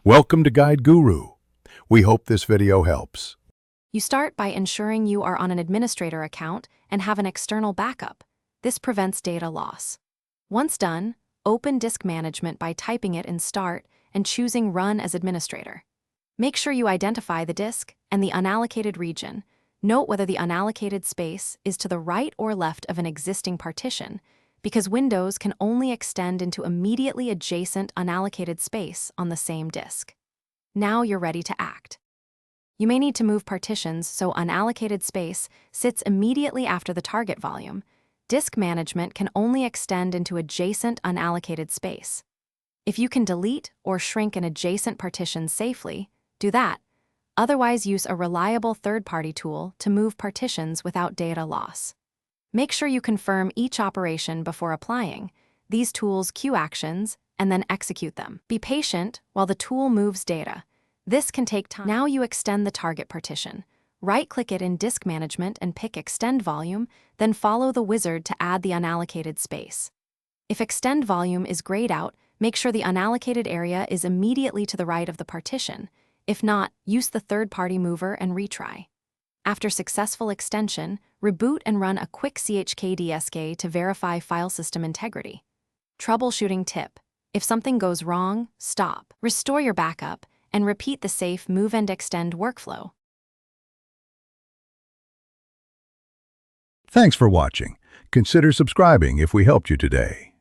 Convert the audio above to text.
Welcome to Guide Guru. We hope this video helps. You start by ensuring you are on an administrator account and have an external backup. This prevents data loss. Once done, open Disk Management by typing it in Start and choosing Run as Administrator. Make sure you identify the disk and the unallocated region. Note whether the unallocated space is to the right or left of an existing partition, because Windows can only extend into immediately adjacent unallocated space on the same disk. Now you're ready to act. You may need to move partitions so unallocated space sits immediately after the target volume. Disk management can only extend into adjacent unallocated space. If you can delete or shrink an adjacent partition safely, do that. Otherwise, use a reliable third-party tool to move partitions without data loss. Make sure you confirm each operation before applying. These tools queue actions and then execute them. Be patient while the tool moves data. This can take time. Now you extend the target partition. Right-click it in Disk Management and pick Extend Volume, then follow the wizard to add the unallocated space. If Extend Volume is grayed out, make sure the unallocated area is immediately to the right of the partition. If not, use the third-party mover and retry. After successful extension, reboot and run a quick chkdsk to verify file system integrity. Troubleshooting tip: if something goes wrong, stop, restore your backup, and repeat the safe move and extend workflow. Thanks for watching. Consider subscribing if we helped you today.